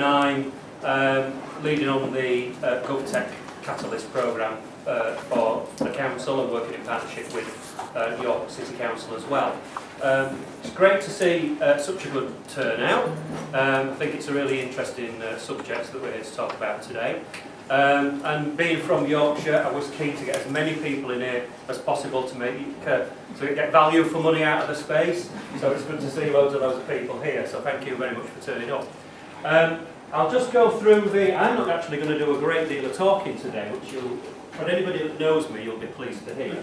and I'm leading on the GovTech Catalyst programme for the council and working in partnership with York City Council as well. It's great to see such a good turnout. I think it's a really interesting subject that we're here to talk about today. And being from Yorkshire, I was keen to get as many people in here as possible to get value for money out of the space. So it's good to see loads of people here. So thank you very much for turning up. I'll just go through I'm not actually going to do a great deal of talking today, which for anybody that knows me, you'll be pleased to hear.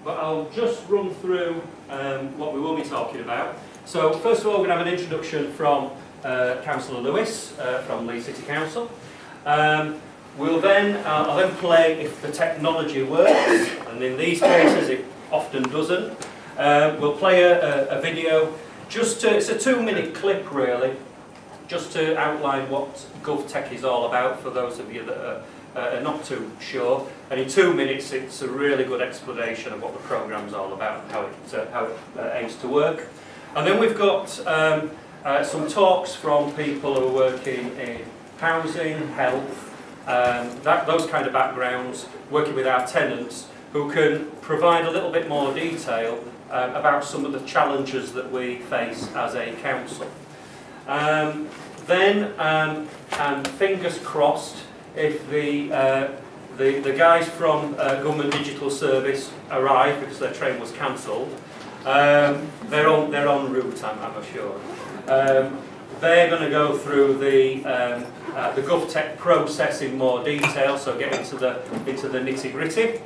But I'll just run through what we will be talking about. So first of all, we're going to have an introduction from Councillor Lewis from Leeds City Council. I'll then play if the technology works, and in these cases it often doesn't. We'll play a video, it's a 2-minute clip really, just to outline what GovTech is all about for those of you that are not too sure. And in 2 minutes it's a really good explanation of what the programme's all about and how it aims to work. And then we've got some talks from people who are working in housing, health, those kind of backgrounds, working with our tenants, who can provide a little bit more detail about some of the challenges that we face as a council. And fingers crossed, if the guys from Government Digital Service arrive because their train was cancelled, they're en route, I'm sure. They're going to go through the GovTech process in more detail, so get into the nitty-gritty.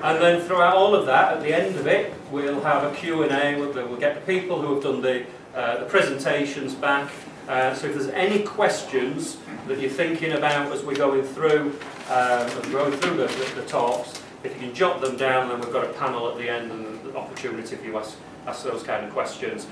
And then throughout all of that, at the end of it, we'll have a Q&A. We'll get the people who have done the presentations back. So if there's any questions that you're thinking about as we're going through the talks, if you can jot them down, then we've got a panel at the end and the opportunity for you to ask those kind of questions.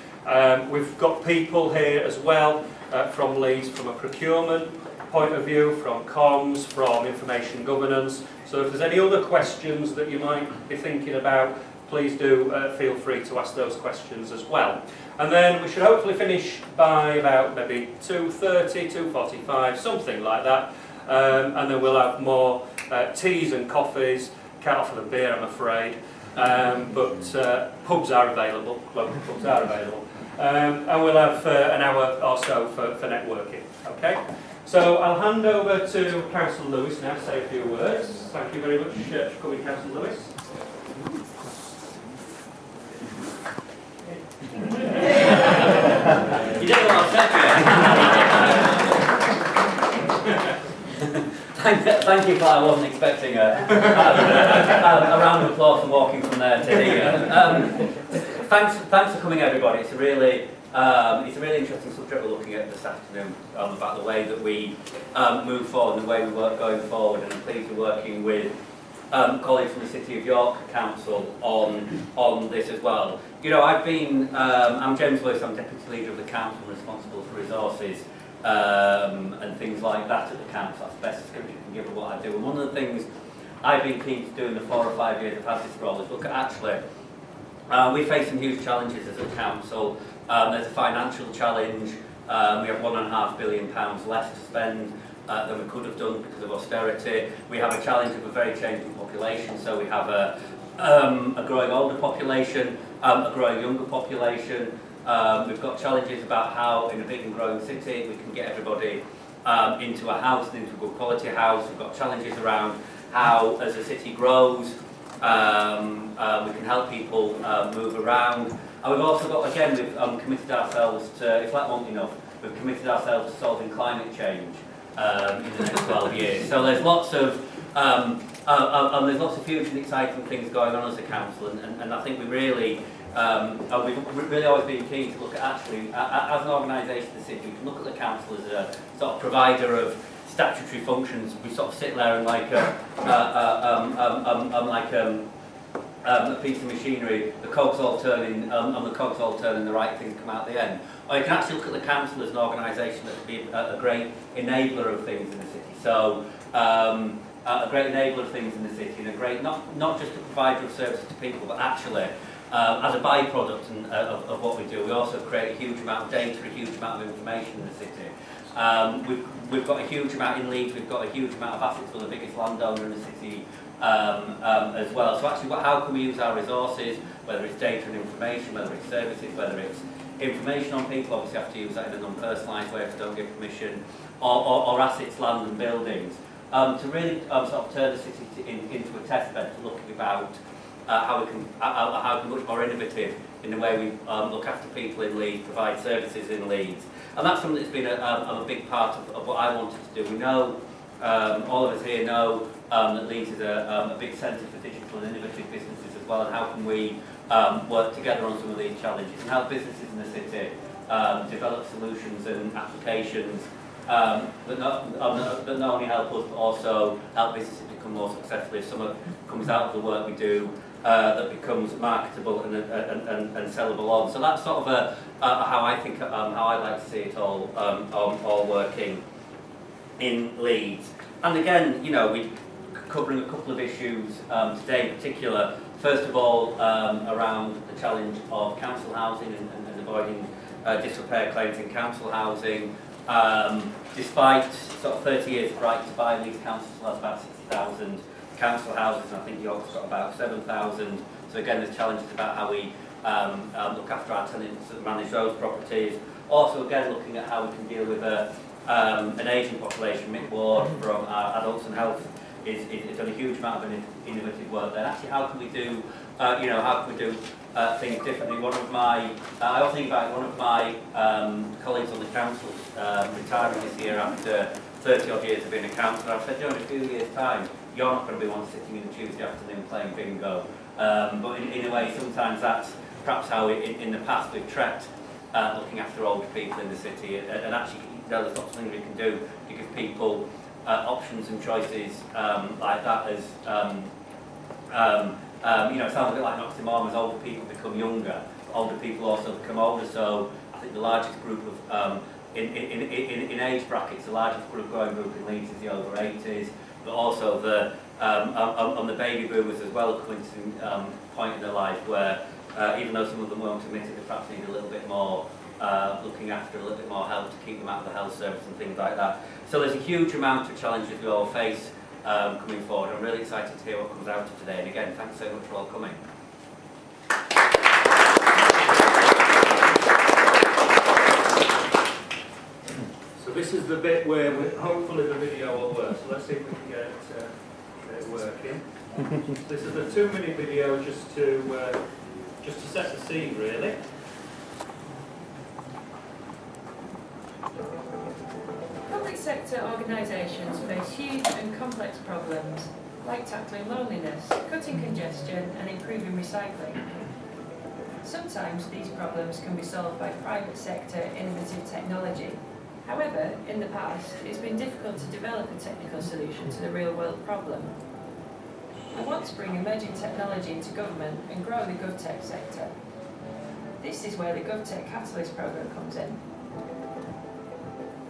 We've got people here as well from Leeds, from a procurement point of view, from comms, from information governance. So if there's any other questions that you might be thinking about, please do feel free to ask those questions as well. And then we should hopefully finish by about maybe 2:30, 2:45, something like that. And then we'll have more teas and coffees. Can't offer them beer, I'm afraid. But pubs are available, local pubs are available. And we'll have an hour or so for networking. Okay? So I'll hand over to Councillor Lewis now to say a few words. Thank you very much for coming, Councillor Lewis. You don't know what I've said. Thank you, Claire. I wasn't expecting a round of applause from walking from there to here. Thanks for coming, everybody. It's a really interesting subject we're looking at this afternoon about the way that we move forward and the way we work going forward. And I'm pleased we're working with colleagues from the City of York Council on this as well. You know, I'm James Lewis, I'm Deputy Leader of the Council, responsible for resources and things like that at the Council. That's the best description I can give of what I do. And one of the things I've been keen to do in the 4 or 5 years I've had this role is look at actually, we face some huge challenges as a council. There's a financial challenge. We have £1.5 billion less to spend than we could have done because of austerity. We have a challenge of a very changing population, so we have a growing older population, a growing younger population. We've got challenges about how in a big and growing city we can get everybody into a house and into a good quality house. We've got challenges around how as the city grows we can help people move around. And we've also got, again, we've committed ourselves to, if that wasn't enough, we've committed ourselves to solving climate change in the next 12 years. So there's lots of huge and exciting things going on as a council, and I think we've really always been keen to look at actually, as an organisation in the city, we can look at the council as a sort of provider of statutory functions. We sort of sit there and like a piece of machinery, the cogs all turning, the right things come out the end. Or you can actually look at the council as an organisation that can be a great enabler of things in the city. So a great enabler of things in the city, and a great not just a provider of services to people, but actually as a byproduct of what we do, we also create a huge amount of data, a huge amount of information in the city. We've got a huge amount in Leeds, we've got a huge amount of assets, we're the biggest landowner in the city as well. So actually, how can we use our resources, whether it's data and information, whether it's services, whether it's information on people, obviously have to use that in a non-personalised way if they don't give permission, or assets, land and buildings, to really sort of turn the city into a test bed to look about how we can be much more innovative in the way we look after people in Leeds, provide services in Leeds. And that's something that's been a big part of what I wanted to do. We know, all of us here know, that Leeds is a big centre for digital and innovative businesses as well, and how can we work together on some of these challenges and help businesses in the city develop solutions and applications that not only help us but also help businesses become more successful. If someone comes out of the work we do that becomes marketable and sellable on. So that's sort of how I think, how I like to see it all working in Leeds. And again, you know, we're covering a couple of issues today in particular. First of all, around the challenge of council housing and avoiding disrepair claims in council housing. Despite sort of 30 years of right to buy, Leeds Council still has about 60,000 council houses, and I think York's got about 7,000. So again, there's challenges about how we look after our tenants and manage those properties. Also, again, looking at how we can deal with an ageing population. Mick Ward from Adults and Health is done a huge amount of innovative work there. Actually, how can we do, how can we do things differently? One of my, I was thinking about one of my colleagues on the council retiring this year after 30 odd years of being a councillor. I said, in a few years' time, you're not going to be one sitting in a Tuesday afternoon playing bingo. But in a way, sometimes that's perhaps how in the past we've trekked looking after older people in the city. And actually, there's lots of things we can do to give people options and choices like that. As it sounds a bit like an oxymoron as older people become younger, older people also become older. So I think the largest group of in age brackets, the largest growing group in Leeds is the over 80s, but also the on the baby boomers as well, coming to a point in their life where even though some of them won't admit it, they perhaps need a little bit more looking after, a little bit more help to keep them out of the health service and things like that. So there's a huge amount of challenges we all face coming forward. I'm really excited to hear what comes out of today. And again, thanks so much for all coming. So this is the bit where hopefully the video will work. So let's see if we can get it working. This is a 2-minute video just to set the scene, really. Public sector organisations face huge and complex problems like tackling loneliness, cutting congestion and improving recycling. Sometimes these problems can be solved by private sector innovative technology. However, in the past, it's been difficult to develop a technical solution to the real-world problem. I want to bring emerging technology into government and grow the GovTech sector. This is where the GovTech Catalyst programme comes in.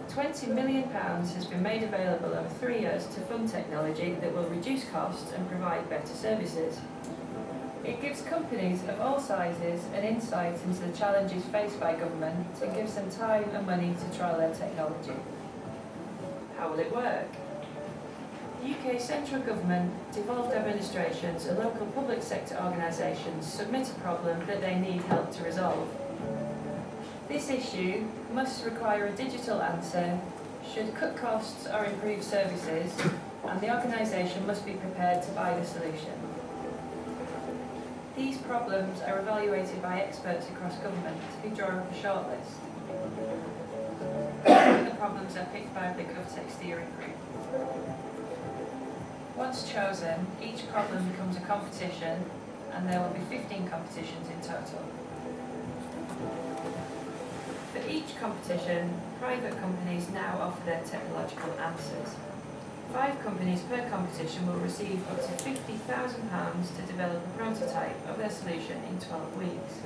£20 million has been made available over 3 years to fund technology that will reduce costs and provide better services. It gives companies of all sizes an insight into the challenges faced by government and gives them time and money to trial their technology. How will it work? UK central government, devolved administrations and local public sector organisations submit a problem that they need help to resolve. This issue must require a digital answer, should cut costs or improve services, and the organisation must be prepared to buy the solution. These problems are evaluated by experts across government who draw up a shortlist. The problems are picked by the GovTech steering group. Once chosen, each problem becomes a competition, and there will be 15 competitions in total. For each competition, private companies now offer their technological answers. 5 companies per competition will receive up to £50,000 to develop a prototype of their solution in 12 weeks.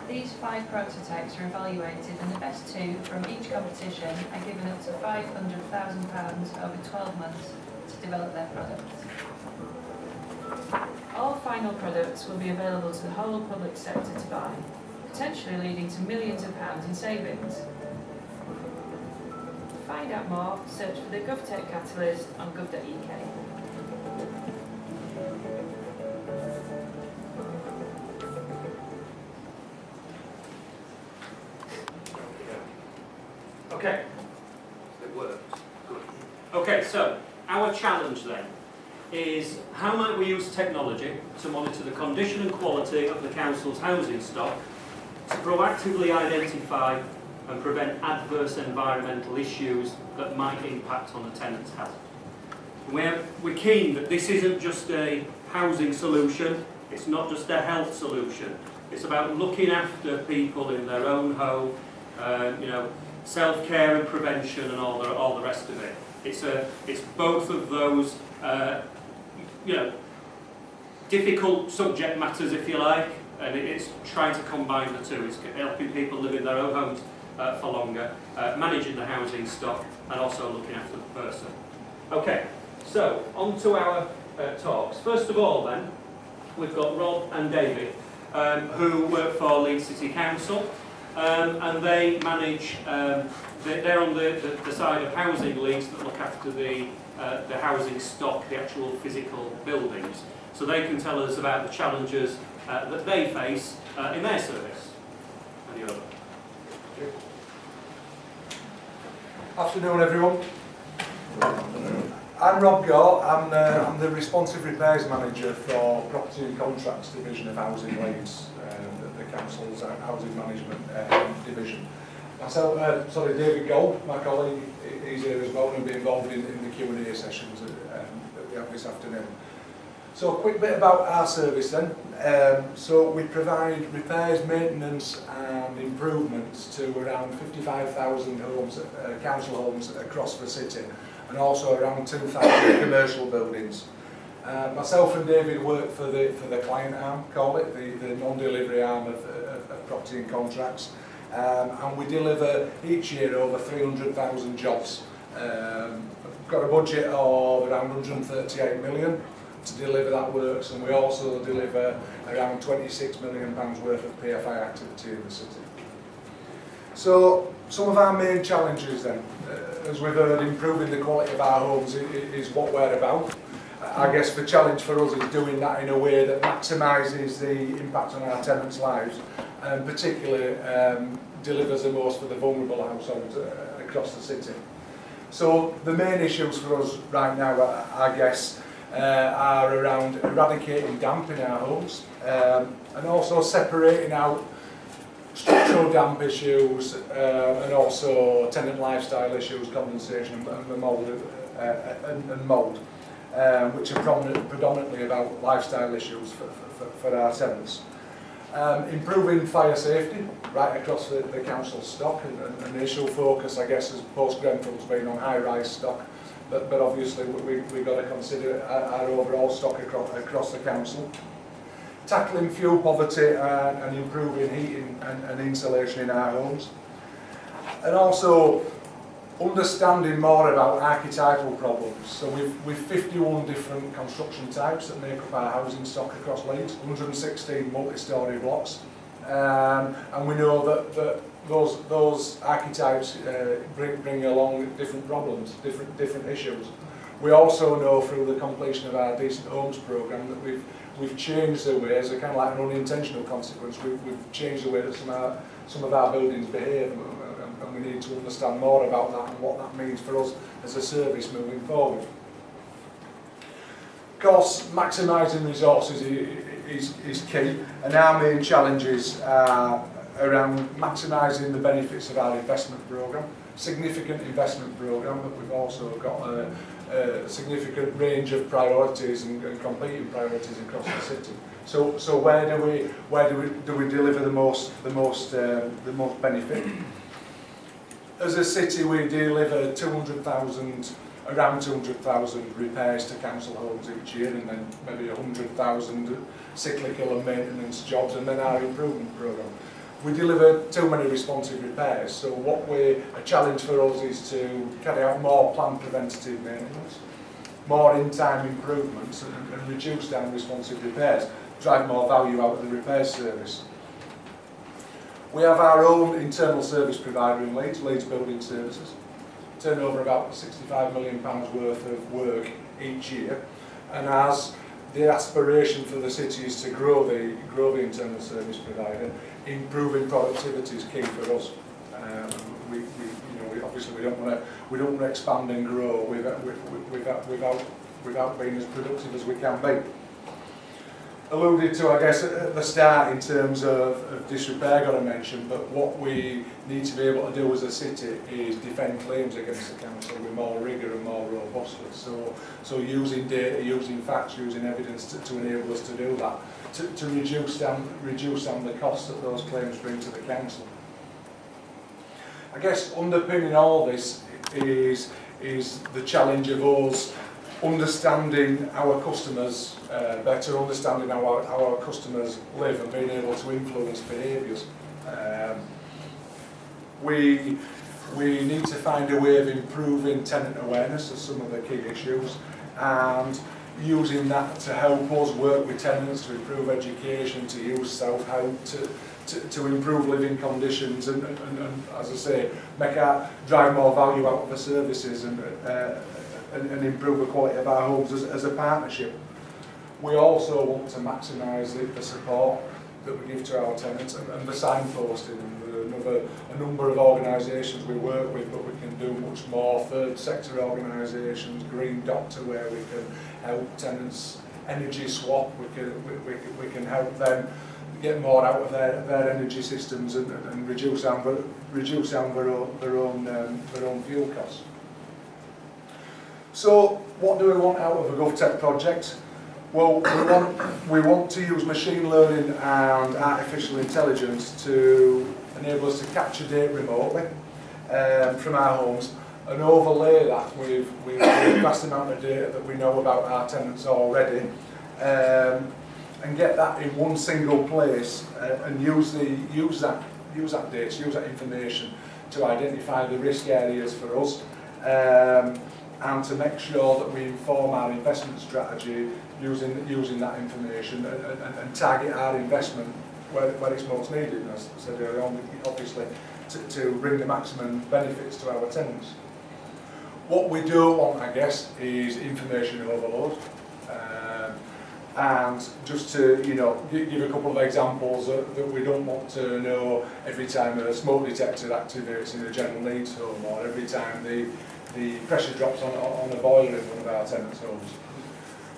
These 5 prototypes are evaluated, and the best 2 from each competition are given up to £500,000 over 12 months to develop their product. All final products will be available to the whole public sector to buy, potentially leading to millions of pounds in savings. To find out more, search for the GovTech Catalyst on gov.uk. Okay, it works. Good. Okay, so our challenge then is how might we use technology to monitor the condition and quality of the council's housing stock to proactively identify and prevent adverse environmental issues that might impact on a tenant's health. We're keen that this isn't just a housing solution, it's not just a health solution, it's about looking after people in their own home, self-care and prevention and all the rest of it. It's both of those difficult subject matters, if you like, and it's trying to combine the two. It's helping people live in their own homes for longer, managing the housing stock, and also looking after the person. Okay, so on to our talks. First of all then, we've got Rob and David, who work for Leeds City Council, and they manage, they're on the side of housing Leeds that look after the housing stock, the actual physical buildings. So they can tell us about the challenges that they face in their service. Any other? Afternoon, everyone. I'm Rob Gore. I'm the Responsive Repairs Manager for Property and Contracts Division of Housing Leeds, the Council's Housing Management Division. Myself, David Gold, my colleague, he's here as well and will be involved in the Q&A sessions that we have this afternoon. So a quick bit about our service then. So we provide repairs, maintenance and improvements to around 55,000 homes, council homes across the city, and also around 2,000 commercial buildings. Myself and David work for the client arm, call it, the non-delivery arm of Property and Contracts. And we deliver each year over 300,000 jobs. We've got a budget of around 138 million to deliver that works, and we also deliver around £26 million worth of PFI activity in the city. So some of our main challenges then, as we've heard, improving the quality of our homes is what we're about. I guess the challenge for us is doing that in a way that maximises the impact on our tenants' lives, and particularly delivers the most for the vulnerable households across the city. So the main issues for us right now, I guess, are around eradicating damp in our homes, and also separating out structural damp issues, and also tenant lifestyle issues, condensation and mould, which are predominantly about lifestyle issues for our tenants. Improving fire safety right across the council stock, and the initial focus, I guess, has post-Grenfell's been on high-rise stock, but obviously we've got to consider our overall stock across the council. Tackling fuel poverty and improving heating and insulation in our homes, and also understanding more about archetypal problems. So we've 51 different construction types that make up our housing stock across Leeds, 116 multi-storey blocks, and we know that those archetypes bring along different problems, different issues. We also know through the completion of our Decent Homes programme that we've changed the way, as a kind of like an unintentional consequence, we've changed the way that some of our buildings behave, and we need to understand more about that and what that means for us as a service moving forward. Of course, maximising resources is key, and our main challenges are around maximising the benefits of our investment programme, significant investment programme, but we've also got a significant range of priorities and competing priorities across the city. So where do we deliver the most benefit? As a city, we deliver around 200,000 repairs to council homes each year, and then maybe 100,000 cyclical and maintenance jobs, and then our improvement programme. We deliver too many responsive repairs, so a challenge for us is to carry out more planned preventative maintenance. more in-time improvements and reduce down responsive repairs, drive more value out of the repair service. We have our own internal service provider in Leeds, Leeds Building Services, turn over about £65 million worth of work each year, and as the aspiration for the city is to grow the internal service provider, improving productivity is key for us. Obviously we don't want to expand and grow without being as productive as we can be. Alluded to, I guess, at the start in terms of disrepair, got to mention, but what we need to be able to do as a city is defend claims against the council with more rigour and more robustly. So using data, using facts, using evidence to enable us to do that, to reduce down the cost that those claims bring to the council. I guess underpinning all this is the challenge of us understanding our customers better, understanding how our customers live and being able to influence behaviours. We need to find a way of improving tenant awareness of some of the key issues and using that to help us work with tenants to improve education, to use self-help, to improve living conditions and as I say, drive more value out of the services and improve the quality of our homes as a partnership. We also want to maximise the support that we give to our tenants and the signposting and a number of organisations we work with, but we can do much more. Third sector organisations, Green Doctor, where we can help tenants energy swap, we can help them get more out of their energy systems and reduce down their own fuel costs. So what do we want out of a GovTech project? Well, we want to use machine learning and artificial intelligence to enable us to capture data remotely from our homes and overlay that with a vast amount of data that we know about our tenants already, and get that in one single place and use that data, use that information to identify the risk areas for us, and to make sure that we inform our investment strategy using that information and target our investment where it's most needed, as I said earlier on, obviously to bring the maximum benefits to our tenants. What we don't want, I guess, is information overload. And just to give a couple of examples that we don't want to know every time a smoke detector activates in a general needs home, or every time the pressure drops on a boiler in one of our tenants' homes.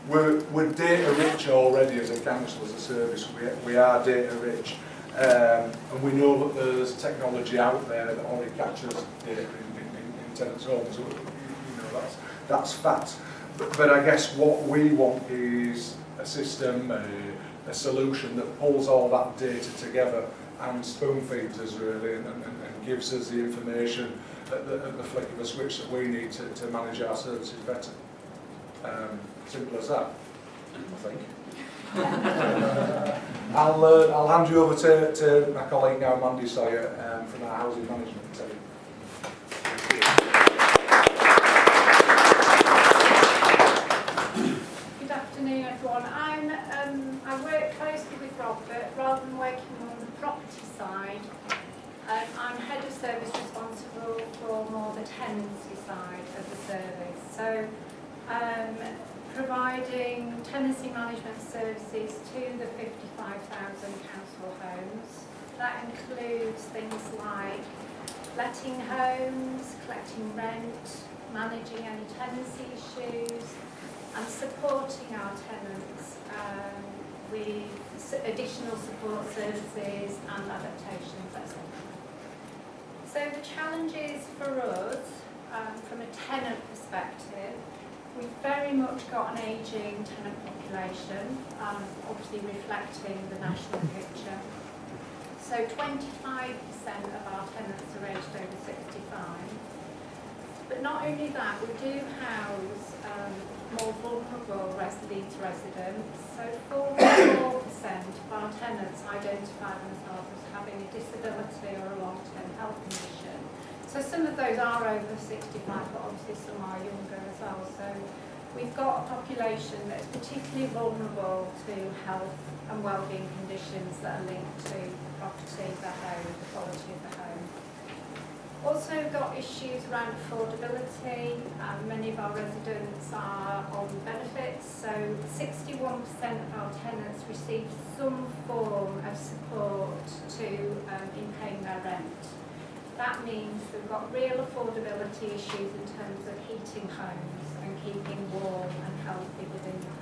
We're data rich already as a council, as a service. We are data rich, and we know that there's technology out there that already captures data in tenants' homes. So, that's fact. But I guess what we want is a system, a solution that pulls all that data together and spoon feeds us really, and gives us the information at the flick of a switch that we need to manage our services better. Simple as that, I think. I'll hand you over to my colleague now, Mandy Sawyer, from our housing management team. Good afternoon, everyone. I work closely with Rob, but rather than working on the property side, I'm head of service responsible for more the tenancy side of the service. So providing tenancy management services to the 55,000 council homes. That includes things like letting homes, collecting rent, managing any tenancy issues, and supporting our tenants with additional support services and adaptations, etc. So the challenges for us, from a tenant perspective, we've very much got an ageing tenant population, obviously reflecting the national picture. So 25% of our tenants are aged over 65. But not only that, we do house more vulnerable Leeds residents. So 44% of our tenants identify themselves as having a disability or a long-term health condition. So some of those are over 65, but obviously some are younger as well. So we've got a population that's particularly vulnerable to health and wellbeing conditions that are linked to property, the home, the quality of the home. Also got issues around affordability. Many of our residents are on benefits, so 61% of our tenants receive some form of support in paying their rent. That means we've got real affordability issues in terms of heating homes and keeping warm and healthy within the home.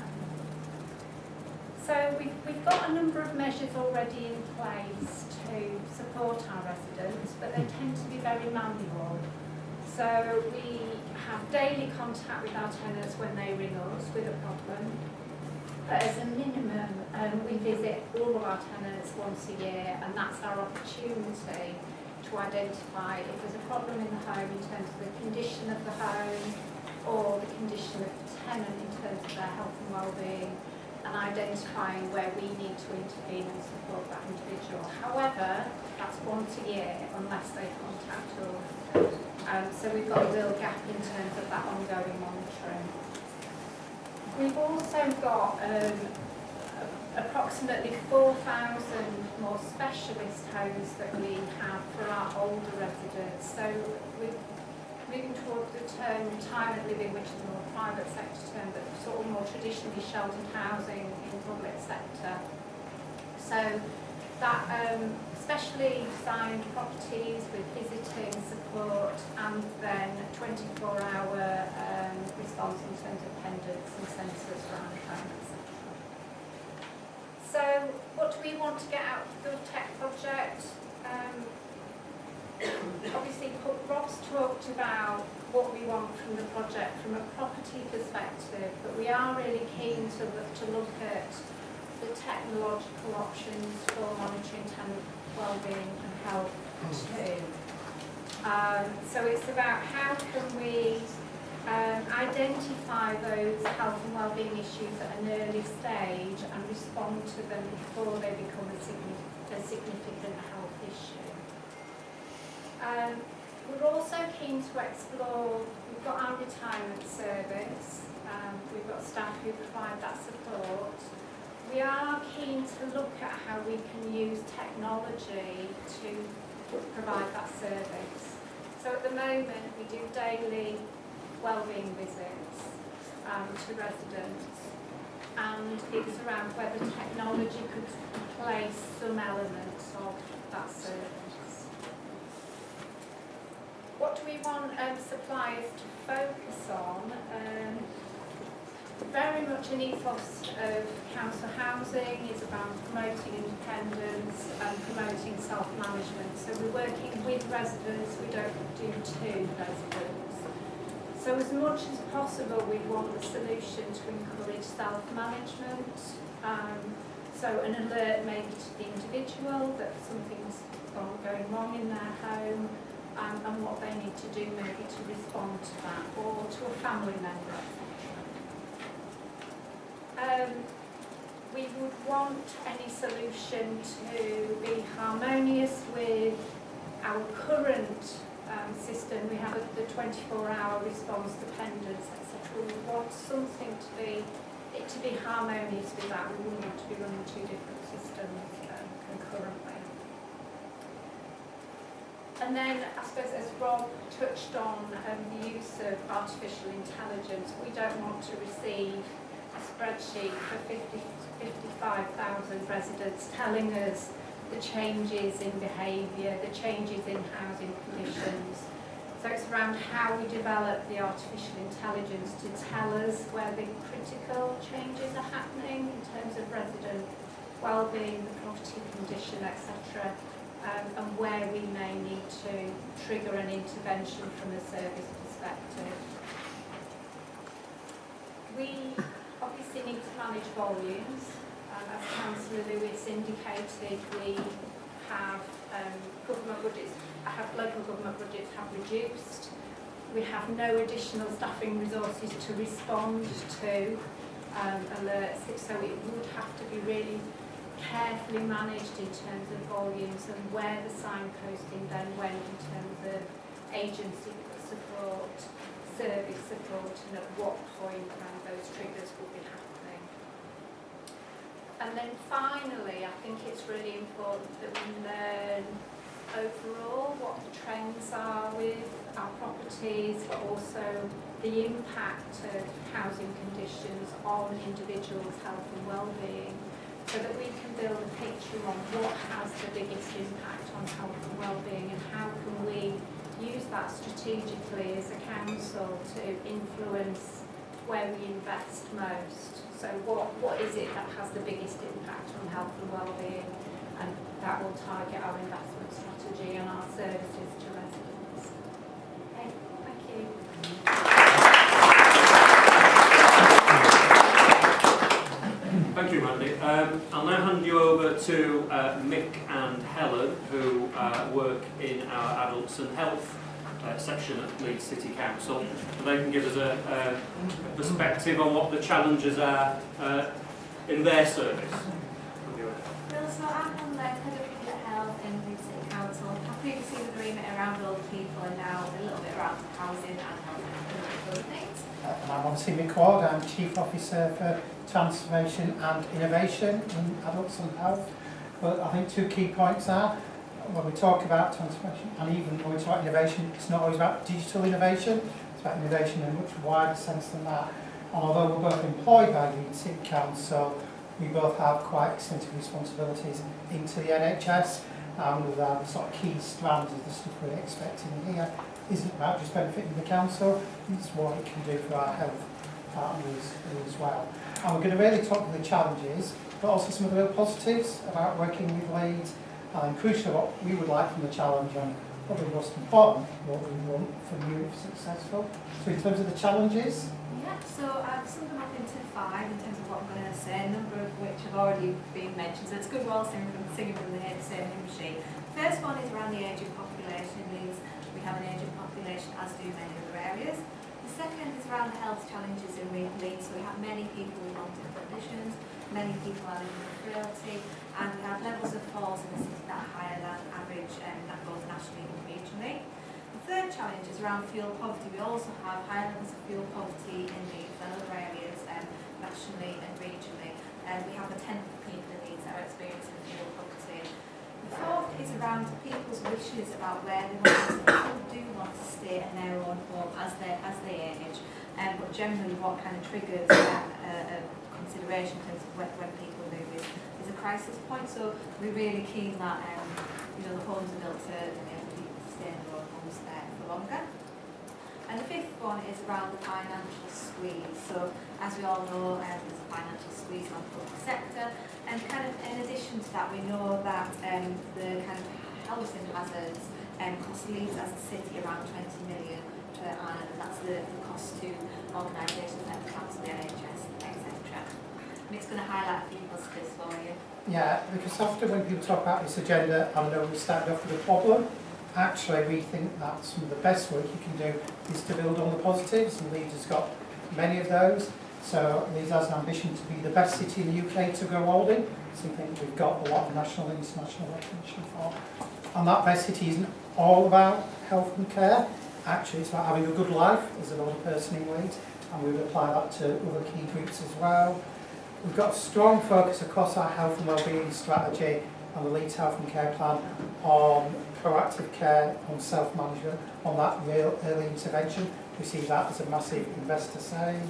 So we've got a number of measures already in place to support our residents, but they tend to be very manual. So we have daily contact with our tenants when they ring us with a problem. But as a minimum, we visit all of our tenants once a year, and that's our opportunity to identify if there's a problem in the home in terms of the condition of the home or the condition of the tenant in terms of their health and well-being, and identifying where we need to intervene and support that individual. However, that's once a year unless they contact us. So we've got a real gap in terms of that ongoing monitoring. We've also got approximately 4,000 more specialist homes that we have for our older residents. So we're moving towards the term retirement living, which is a more private sector term, but sort of more traditionally sheltered housing in the public sector. So that specially designed properties with visiting support and then 24-hour response in terms of pendants and sensors around the home, etc. So what do we want to get out of the GovTech project? Obviously, Rob's talked about what we want from the project from a property perspective, but we are really keen to look at the technological options for monitoring tenant wellbeing and health too. So it's about how can we identify those health and wellbeing issues at an early stage and respond to them before they become a significant health issue. We're also keen to explore, we've got our retirement service, we've got staff who provide that support. We are keen to look at how we can use technology to provide that service. So at the moment we do daily wellbeing visits to residents, and it's around whether technology could replace some elements of that service. What do we want suppliers to focus on? Very much an ethos of council housing is about promoting independence and promoting self-management. So we're working with residents, we don't do to residents. So as much as possible we want the solution to encourage self-management. So an alert maybe to the individual that something's going wrong in their home, and what they need to do maybe to respond to that, or to a family member, etc. We would want any solution to be harmonious with our current system. We have the 24-hour response dependence, etc. We want something to be harmonious with that. We wouldn't want to be running two different systems concurrently. And then, I suppose, as Rob touched on, the use of artificial intelligence, we don't want to receive a spreadsheet for 55,000 residents telling us the changes in behaviour, the changes in housing conditions. So it's around how we develop the artificial intelligence to tell us where the critical changes are happening in terms of resident wellbeing, the property condition, etc. And where we may need to trigger an intervention from a service perspective. We obviously need to manage volumes. As Councillor Lewis indicated, we have local government budgets have reduced. We have no additional staffing resources to respond to alerts, so it would have to be really carefully managed in terms of volumes and where the signposting then went in terms of agency support, service support and at what point those triggers will be happening. And then finally, I think it's really important that we learn overall what the trends are with our properties, but also the impact of housing conditions on individuals' health and well-being, so that we can build a picture on what has the biggest impact on health and well-being and how can we use that strategically as a council to influence where we invest most. So what is it that has the biggest impact on health and well-being, and that will target our investment strategy and our services to residents. Okay, thank you. Thank you, Mandy. I'll now hand you over to Mick and Helen, who work in our adults and health section at Leeds City Council. And they can give us a perspective on what the challenges are in their service. Well, so I'm on the head of public health in Leeds City Council. I've previously been doing it around older people and now a little bit around housing and health and other things. And I'm obviously Mick Ward, I'm Chief Officer for Transformation and Innovation in Adults and Health. But I think two key points are, when we talk about transformation and even when we talk about innovation, it's not always about digital innovation, it's about innovation in a much wider sense than that. And although we're both employed by Leeds City Council, we both have quite extensive responsibilities into the NHS, and with our sort of key strands of the stuff we're expecting here isn't about just benefiting the council, it's what it can do for our health partners as well. And we're going to really talk about the challenges, but also some of the real positives about working with Leeds, and crucially what we would like from the challenge, and probably most important, what we want from you if successful. So in terms of the challenges, Yeah, so I've summed them up into 5 in terms of what I'm going to say, a number of which have already been mentioned, so it's good we're all singing from the same hymn sheet. First one is around the ageing population in Leeds. We have an ageing population, as do many other areas. The second is around the health challenges in Leeds. So we have many people with long-term conditions, many people are living with frailty, and we have levels of falls in the city that are higher than average, and that goes nationally and regionally. The third challenge is around fuel poverty. We also have higher levels of fuel poverty in Leeds and other areas, nationally and regionally. We have a tenth of people in Leeds that are experiencing fuel poverty. The fourth is around people's wishes about where they want to stay. People do want to stay in their own home as they age, but generally what kind of triggers a consideration in terms of when people move is a crisis point. So we're really keen that the homes are built to enable people to stay in their own homes there for longer. And the fifth one is around the financial squeeze. So as we all know, there's a financial squeeze on the public sector, and kind of in addition to that, we know that the kind of housing hazards cost Leeds as a city around 20 million per annum, and that's the cost to organisations like the council, the NHS, etc. Mick's going to highlight a few positives for you. yeah, because often when people talk about this agenda, I know we started off with a problem. Actually, we think that some of the best work you can do is to build on the positives, and Leeds has got many of those. So Leeds has an ambition to be the best city in the UK to grow old in, something we've got a lot of national and international recognition for. And that best city isn't all about health and care. Actually, it's about having a good life as an older person in Leeds, and we will apply that to other key groups as well. We've got a strong focus across our health and wellbeing strategy and the Leeds Health and Care Plan on proactive care, on self-management, on that real early intervention. We see that as a massive investor save.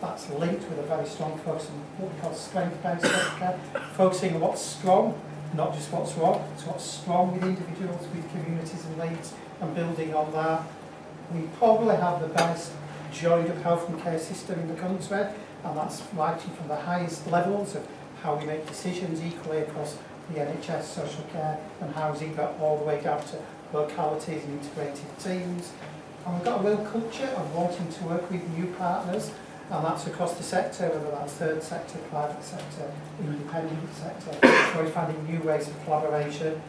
That's linked with a very strong focus on what we call strength-based healthcare, focusing on what's strong, not just what's wrong. It's what's strong with individuals, with communities and Leeds, and building on that. We probably have the best joined up health and care system in the country, and that's right from the highest levels of how we make decisions equally across the NHS, social care and housing, but all the way down to localities and integrated teams. And we've got a real culture of wanting to work with new partners, and that's across the sector, whether that's third sector, private sector, independent sector. So we're finding new ways of collaboration.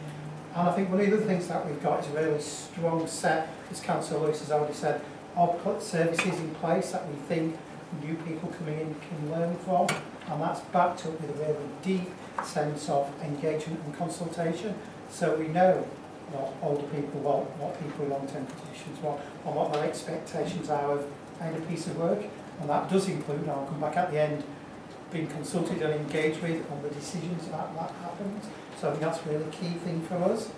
And I think one of the other things that we've got is a really strong set, as Councillor Lewis has already said, of services in place that we think new people coming in can learn from, and that's backed up with a really deep sense of engagement and consultation. So we know what older people want, what people with long-term conditions want, and what their expectations are of any piece of work. And that does include, I'll come back at the end, being consulted and engaged with on the decisions that happens. So I think that's a really key thing for us.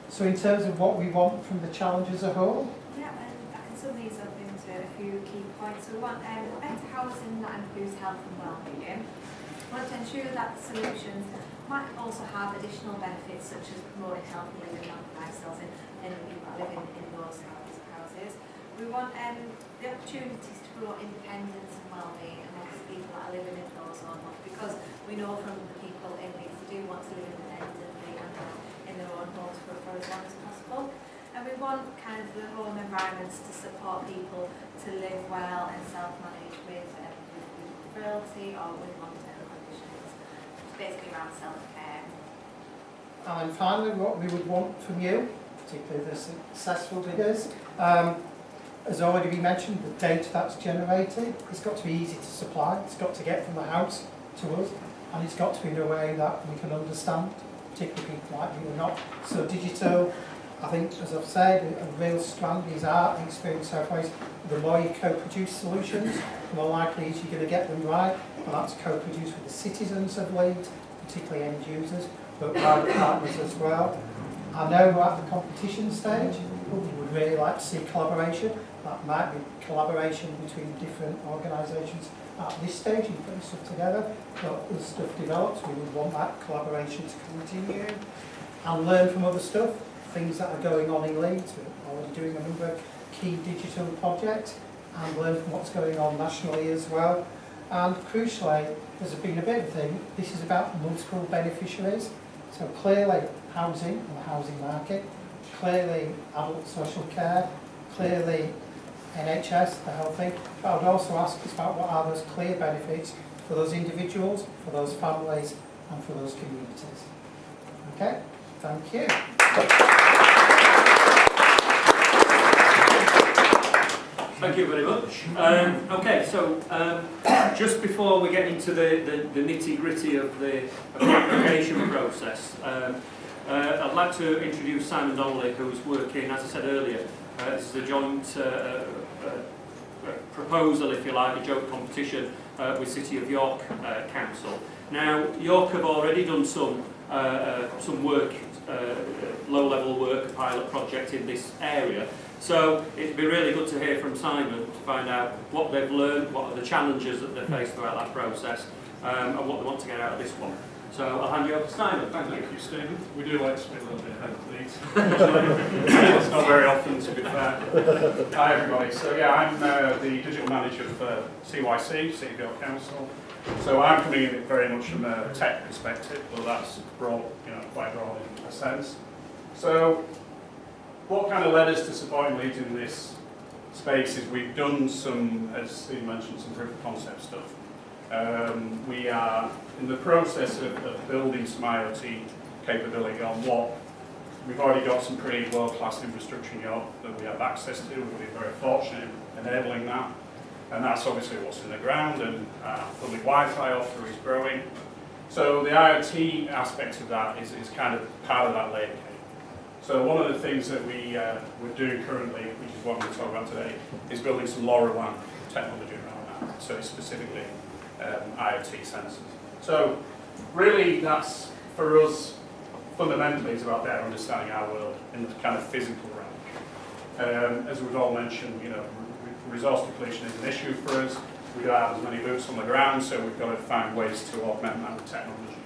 So in terms of what we want from the challenge as a whole? Yeah, and I can sum these up into a few key points. So we want better housing that improves health and well-being. We want to ensure that the solutions might also have additional benefits such as promoting healthy living lifestyles in people that live in those houses. We want the opportunities to promote independence and well-being amongst people that are living in those homes, because we know from the people in Leeds they do want to live independently and in their own homes for as long as possible. And we want kind of the home environments to support people to live well and self-manage with frailty or with long-term conditions. It's basically around self-care. And finally, what we would want from you, particularly the successful bidders, has already been mentioned, the data that's generated, it's got to be easy to supply, it's got to get from the house to us, and it's got to be in a way that we can understand, particularly people like you who are not so digital. I think, as I've said, a real strand is our experience so far is the more you co-produce solutions, the more likely is you're going to get them right, and that's co-produced with the citizens of Leeds, particularly end users, but private partners as well. I know we're at the competition stage, but we would really like to see collaboration. That might be collaboration between different organisations at this stage in putting stuff together, but as stuff develops, we would want that collaboration to continue and learn from other stuff, things that are going on in Leeds. We're already doing a number of key digital projects and learn from what's going on nationally as well. And crucially, there's been a bit of a thing, this is about multiple beneficiaries. So clearly housing and the housing market, clearly adult social care, clearly NHS, the health thing, but I would also ask us about what are those clear benefits for those individuals, for those families and for those communities. Okay, thank you. Thank you very much. Okay, so just before we get into the nitty-gritty of the application process, I'd like to introduce Simon Donnelly, who's working, as I said earlier, this is a joint proposal, if you like, a joint competition with City of York Council. Now, York have already done some work, low-level work, a pilot project in this area. So it'd be really good to hear from Simon to find out what they've learned, what are the challenges that they've faced throughout that process, and what they want to get out of this one. So I'll hand you over to Simon. Thank you. Thank you, Stephen. We do like to be a little bit ahead of Leeds. It's not very often, to be fair. Hi, everybody. So yeah, I'm the digital manager for CYC, City of York Council. So I'm coming in very much from a tech perspective, but that's broad, quite broad in a sense. So what kind of led us to supporting Leeds in this space is we've done some, as Steve mentioned, some proof of concept stuff. We are in the process of building some IoT capability on what we've already got some pretty world-class infrastructure in York that we have access to. We've been very fortunate in enabling that, and that's obviously what's in the ground, and public Wi-Fi offer is growing. So the IoT aspect of that is kind of part of that layer cake. So one of the things that we're doing currently, which is what we're going to talk about today, is building some LoRaWAN technology around that. So specifically IoT sensors. So really that's, for us, fundamentally is about better understanding our world in the kind of physical realm. As we've all mentioned, resource depletion is an issue for us. We don't have as many boots on the ground, so we've got to find ways to augment that with technology.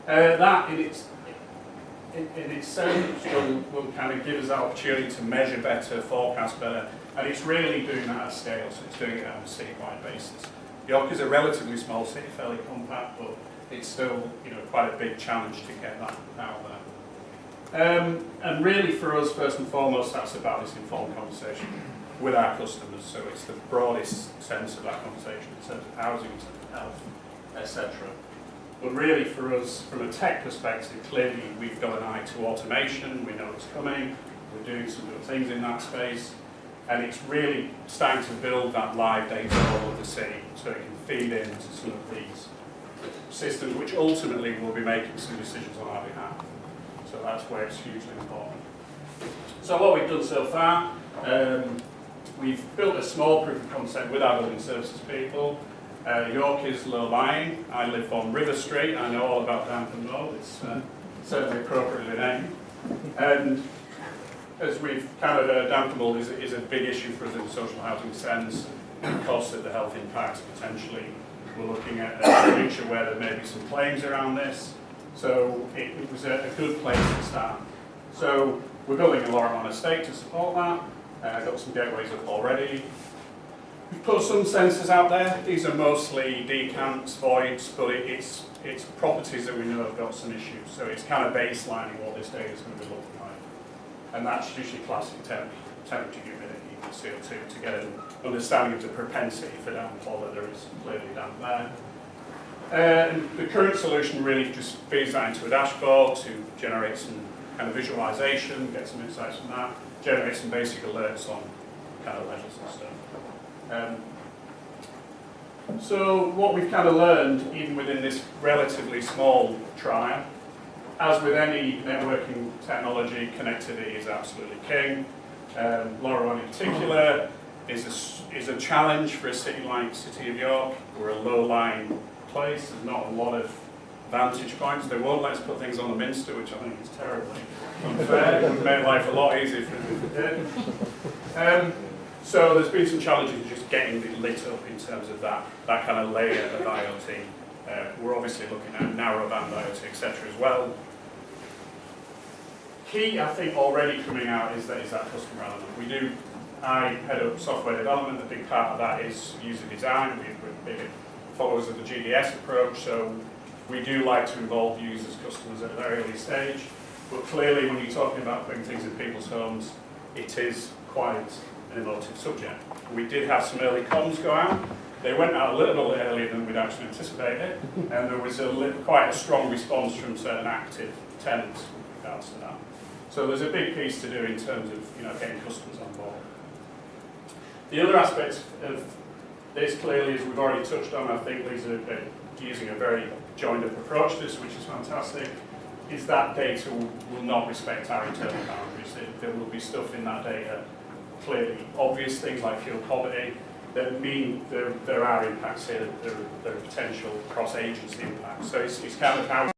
That in itself will kind of give us that opportunity to measure better, forecast better, and it's really doing that at scale, so it's doing it on a citywide basis. York is a relatively small city, fairly compact, but it's still quite a big challenge to get that out there. And really for us, first and foremost, that's about this informed conversation with our customers, so it's the broadest sense of that conversation in terms of housing, in terms of health, etc. But really for us, from a tech perspective, clearly we've got an eye to automation, we know it's coming, we're doing some good things in that space, and it's really starting to build that live data all of the city so it can feed into some of these systems which ultimately will be making some decisions on our behalf. So that's where it's hugely important. So what we've done so far, we've built a small proof of concept with our building services people. York is low-lying. I live on River Street. I know all about damp and mould. It's certainly appropriately named. And as we've kind of heard, damp and mould is a big issue for us in the social housing sense. Because of the health impacts, potentially. We're looking at a future where there may be some claims around this. So it was a good place to start. So we're building a Lorrimont estate to support that. Got some gateways up already. We've put some sensors out there. These are mostly decants, voids, but it's properties that we know have got some issues. So it's kind of baselining what this data is going to be looking like. And that's usually classic temperature, humidity, CO2 to get an understanding of the propensity for downfall, that there is clearly damp there. And the current solution really just feeds that into a dashboard to generate some kind of visualization, get some insights from that, generate some basic alerts on kind of ledgers and stuff. So what we've kind of learned, even within this relatively small trial, as with any networking technology, connectivity is absolutely king. Lorrimont in particular is a challenge for a city like City of York. We're a low-lying place. There's not a lot of vantage points. They won't let us put things on the Minster, which I think is terribly unfair. It would make life a lot easier if we did. So there's been some challenges in just getting it lit up in terms of that kind of layer of IoT. We're obviously looking at narrowband IoT, etc. as well. Key, I think, already coming out is that customer element. I head up software development. A big part of that is user design. We're big followers of the GDS approach, so we do like to involve users, customers at a very early stage. But clearly, when you're talking about putting things in people's homes, it is quite an emotive subject. We did have some early comms go out. They went out a little bit earlier than we'd actually anticipated, and there was quite a strong response from certain active tenants with regards to that. So there's a big piece to do in terms of getting customers on board. The other aspects of this clearly, as we've already touched on, I think these are using a very joined up approach to this, which is fantastic, is that data will not respect our internal boundaries. There will be stuff in that data, clearly obvious things like fuel poverty, that mean there are impacts here, there are potential cross-agency impacts. So it's kind of how